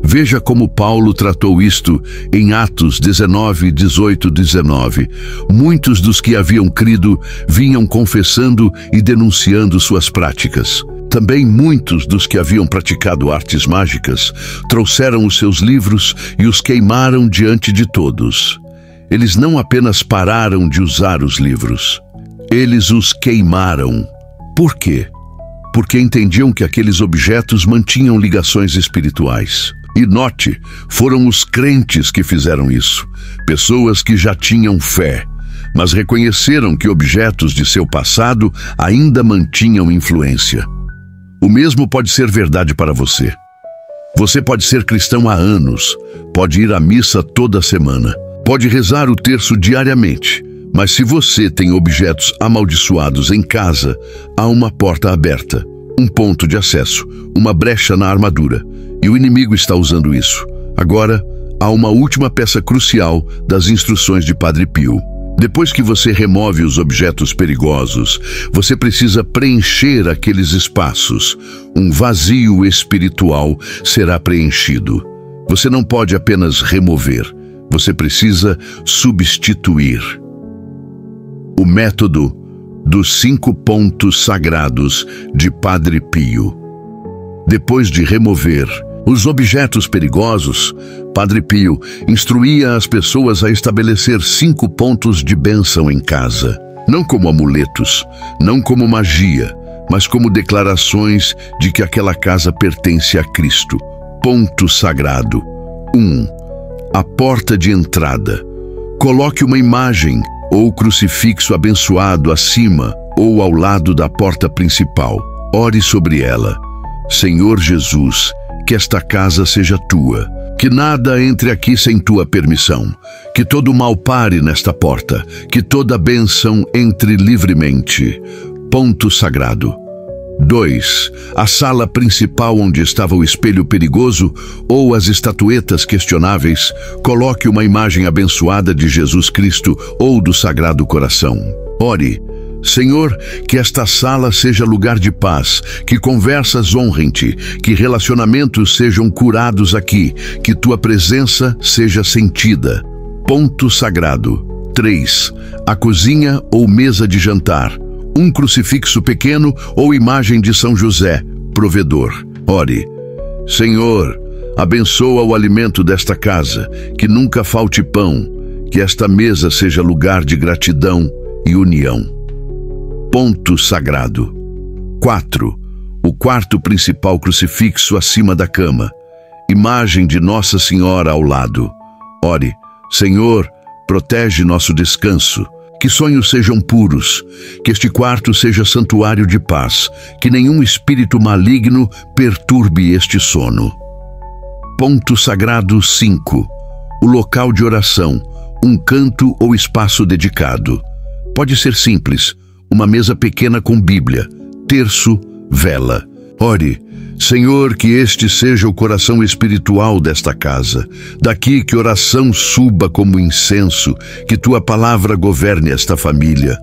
S1: Veja como Paulo tratou isto em Atos 19, 18, 19. Muitos dos que haviam crido vinham confessando e denunciando suas práticas. Também muitos dos que haviam praticado artes mágicas trouxeram os seus livros e os queimaram diante de todos. Eles não apenas pararam de usar os livros, eles os queimaram. Por quê? Porque entendiam que aqueles objetos mantinham ligações espirituais. E note, foram os crentes que fizeram isso, pessoas que já tinham fé, mas reconheceram que objetos de seu passado ainda mantinham influência. O mesmo pode ser verdade para você. Você pode ser cristão há anos, pode ir à missa toda semana, pode rezar o terço diariamente, mas se você tem objetos amaldiçoados em casa, há uma porta aberta, um ponto de acesso, uma brecha na armadura, e o inimigo está usando isso. Agora, há uma última peça crucial das instruções de Padre Pio. Depois que você remove os objetos perigosos, você precisa preencher aqueles espaços. Um vazio espiritual será preenchido. Você não pode apenas remover, você precisa substituir. O método dos 5 pontos sagrados de Padre Pio. Depois de remover os objetos perigosos, Padre Pio instruía as pessoas a estabelecer 5 pontos de bênção em casa. Não como amuletos, não como magia, mas como declarações de que aquela casa pertence a Cristo. Ponto sagrado. 1. A porta de entrada. Coloque uma imagem ou crucifixo abençoado acima ou ao lado da porta principal. Ore sobre ela. Senhor Jesus, que esta casa seja tua. Que nada entre aqui sem tua permissão. Que todo mal pare nesta porta. Que toda bênção entre livremente. Ponto sagrado. 2. A sala principal onde estava o espelho perigoso ou as estatuetas questionáveis, coloque uma imagem abençoada de Jesus Cristo ou do Sagrado Coração. Ore. Senhor, que esta sala seja lugar de paz, que conversas honrem-te, que relacionamentos sejam curados aqui, que tua presença seja sentida. Ponto sagrado. 3. A cozinha ou mesa de jantar. Um crucifixo pequeno ou imagem de São José, provedor. Ore. Senhor, abençoa o alimento desta casa, que nunca falte pão, que esta mesa seja lugar de gratidão e união. Ponto sagrado. 4. O quarto principal crucifixo acima da cama. Imagem de Nossa Senhora ao lado. Ore. Senhor, protege nosso descanso. Que sonhos sejam puros, que este quarto seja santuário de paz, que nenhum espírito maligno perturbe este sono. Ponto sagrado 5. O local de oração, um canto ou espaço dedicado. Pode ser simples, uma mesa pequena com Bíblia, terço, vela. Ore. Senhor, que este seja o coração espiritual desta casa. Daqui que oração suba como incenso, que tua palavra governe esta família.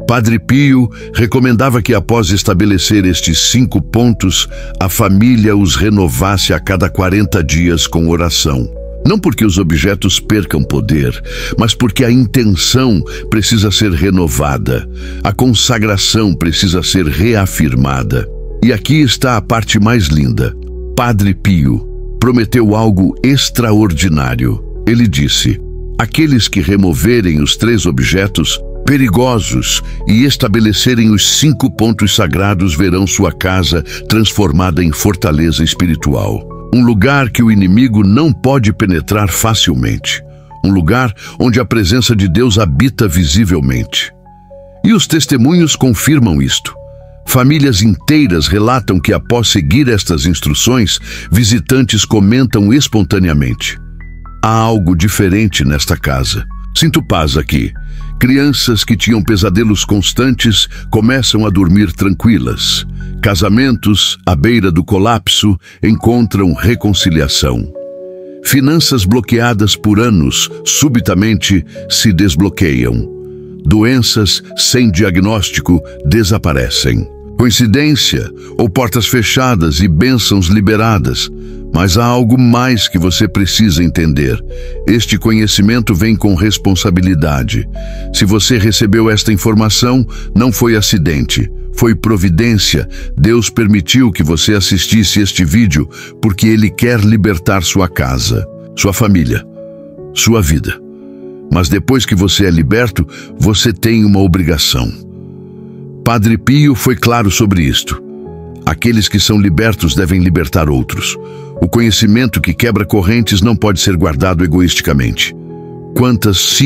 S1: Padre Pio recomendava que após estabelecer estes 5 pontos, a família os renovasse a cada 40 dias com oração. Não porque os objetos percam poder, mas porque a intenção precisa ser renovada, a consagração precisa ser reafirmada. E aqui está a parte mais linda. Padre Pio prometeu algo extraordinário. Ele disse: aqueles que removerem os 3 objetos perigosos e estabelecerem os 5 pontos sagrados verão sua casa transformada em fortaleza espiritual. Um lugar que o inimigo não pode penetrar facilmente. Um lugar onde a presença de Deus habita visivelmente. E os testemunhos confirmam isto. Famílias inteiras relatam que após seguir estas instruções, visitantes comentam espontaneamente: há algo diferente nesta casa. Sinto paz aqui. Crianças que tinham pesadelos constantes começam a dormir tranquilas. Casamentos, à beira do colapso, encontram reconciliação. Finanças bloqueadas por anos, subitamente se desbloqueiam. Doenças sem diagnóstico desaparecem. Coincidência ou portas fechadas e bênçãos liberadas. Mas há algo mais que você precisa entender. Este conhecimento vem com responsabilidade. Se você recebeu esta informação, não foi acidente, foi providência. Deus permitiu que você assistisse este vídeo porque Ele quer libertar sua casa, sua família, sua vida. Mas depois que você é liberto, você tem uma obrigação. Padre Pio foi claro sobre isto. Aqueles que são libertos devem libertar outros. O conhecimento que quebra correntes não pode ser guardado egoisticamente. Quantas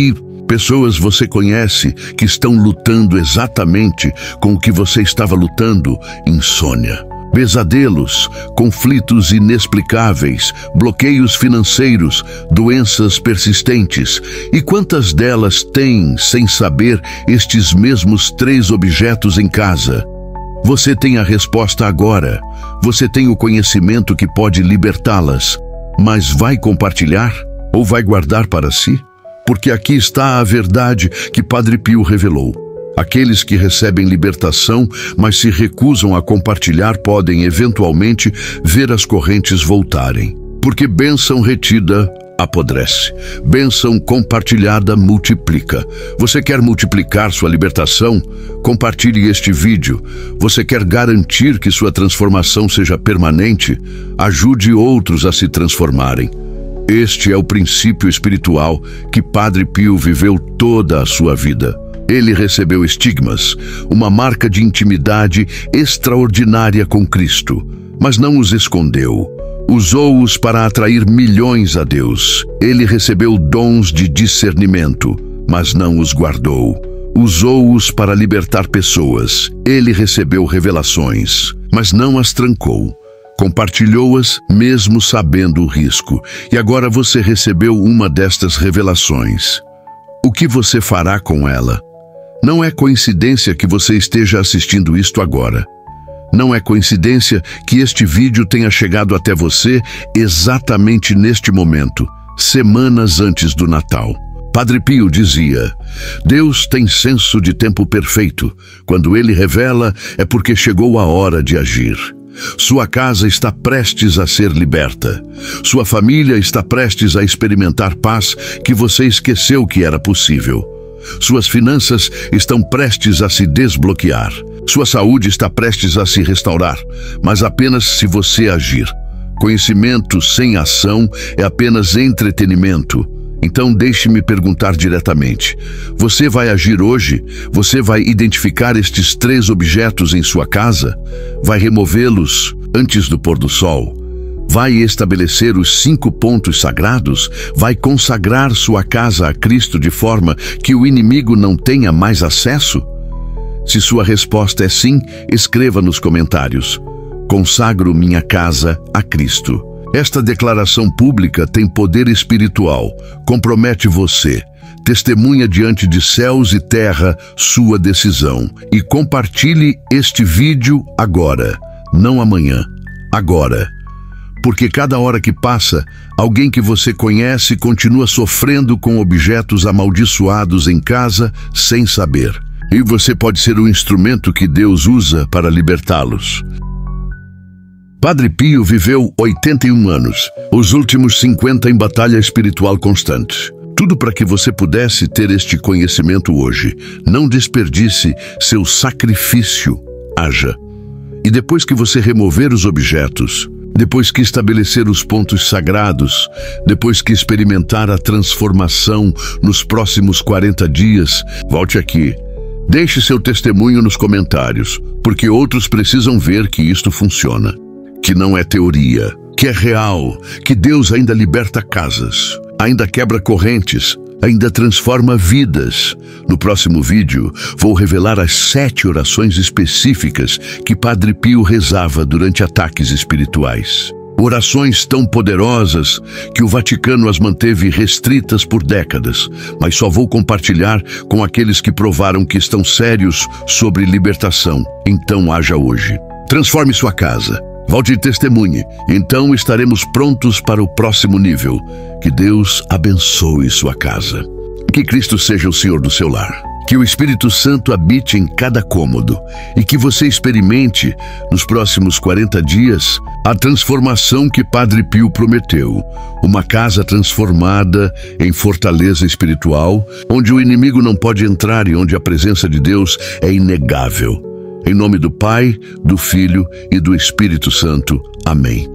S1: pessoas você conhece que estão lutando exatamente com o que você estava lutando? Insônia, pesadelos, conflitos inexplicáveis, bloqueios financeiros, doenças persistentes. E quantas delas têm, sem saber, estes mesmos 3 objetos em casa? Você tem a resposta agora. Você tem o conhecimento que pode libertá-las. Mas vai compartilhar ou vai guardar para si? Porque aqui está a verdade que Padre Pio revelou. Aqueles que recebem libertação, mas se recusam a compartilhar, podem eventualmente ver as correntes voltarem. Porque bênção retida apodrece. Bênção compartilhada multiplica. Você quer multiplicar sua libertação? Compartilhe este vídeo. Você quer garantir que sua transformação seja permanente? Ajude outros a se transformarem. Este é o princípio espiritual que Padre Pio viveu toda a sua vida. Ele recebeu estigmas, uma marca de intimidade extraordinária com Cristo, mas não os escondeu. Usou-os para atrair milhões a Deus. Ele recebeu dons de discernimento, mas não os guardou. Usou-os para libertar pessoas. Ele recebeu revelações, mas não as trancou. Compartilhou-as mesmo sabendo o risco. E agora você recebeu uma destas revelações. O que você fará com ela? Não é coincidência que você esteja assistindo isto agora. Não é coincidência que este vídeo tenha chegado até você exatamente neste momento, semanas antes do Natal. Padre Pio dizia: Deus tem senso de tempo perfeito. Quando Ele revela, é porque chegou a hora de agir. Sua casa está prestes a ser liberta. Sua família está prestes a experimentar paz que você esqueceu que era possível. Suas finanças estão prestes a se desbloquear. Sua saúde está prestes a se restaurar, mas apenas se você agir. Conhecimento sem ação é apenas entretenimento. Então deixe-me perguntar diretamente. Você vai agir hoje? Você vai identificar estes 3 objetos em sua casa? Vai removê-los antes do pôr do sol? Vai estabelecer os 5 pontos sagrados? Vai consagrar sua casa a Cristo de forma que o inimigo não tenha mais acesso? Se sua resposta é sim, escreva nos comentários: consagro minha casa a Cristo. Esta declaração pública tem poder espiritual, compromete você, testemunha diante de céus e terra sua decisão. E compartilhe este vídeo agora, não amanhã, agora. Porque cada hora que passa, alguém que você conhece continua sofrendo com objetos amaldiçoados em casa sem saber. E você pode ser o instrumento que Deus usa para libertá-los. Padre Pio viveu 81 anos, os últimos 50 em batalha espiritual constante. Tudo para que você pudesse ter este conhecimento hoje. Não desperdice seu sacrifício. Haja. E depois que você remover os objetos, depois que estabelecer os pontos sagrados, depois que experimentar a transformação nos próximos 40 dias, volte aqui. Deixe seu testemunho nos comentários, porque outros precisam ver que isto funciona. Que não é teoria, que é real, que Deus ainda liberta casas, ainda quebra correntes, ainda transforma vidas. No próximo vídeo, vou revelar as 7 orações específicas que Padre Pio rezava durante ataques espirituais. Orações tão poderosas que o Vaticano as manteve restritas por décadas, mas só vou compartilhar com aqueles que provaram que estão sérios sobre libertação. Então haja hoje. Transforme sua casa. Volte e testemunhe, então estaremos prontos para o próximo nível. Que Deus abençoe sua casa. Que Cristo seja o Senhor do seu lar. Que o Espírito Santo habite em cada cômodo e que você experimente, nos próximos 40 dias, a transformação que Padre Pio prometeu. Uma casa transformada em fortaleza espiritual, onde o inimigo não pode entrar e onde a presença de Deus é inegável. Em nome do Pai, do Filho e do Espírito Santo. Amém.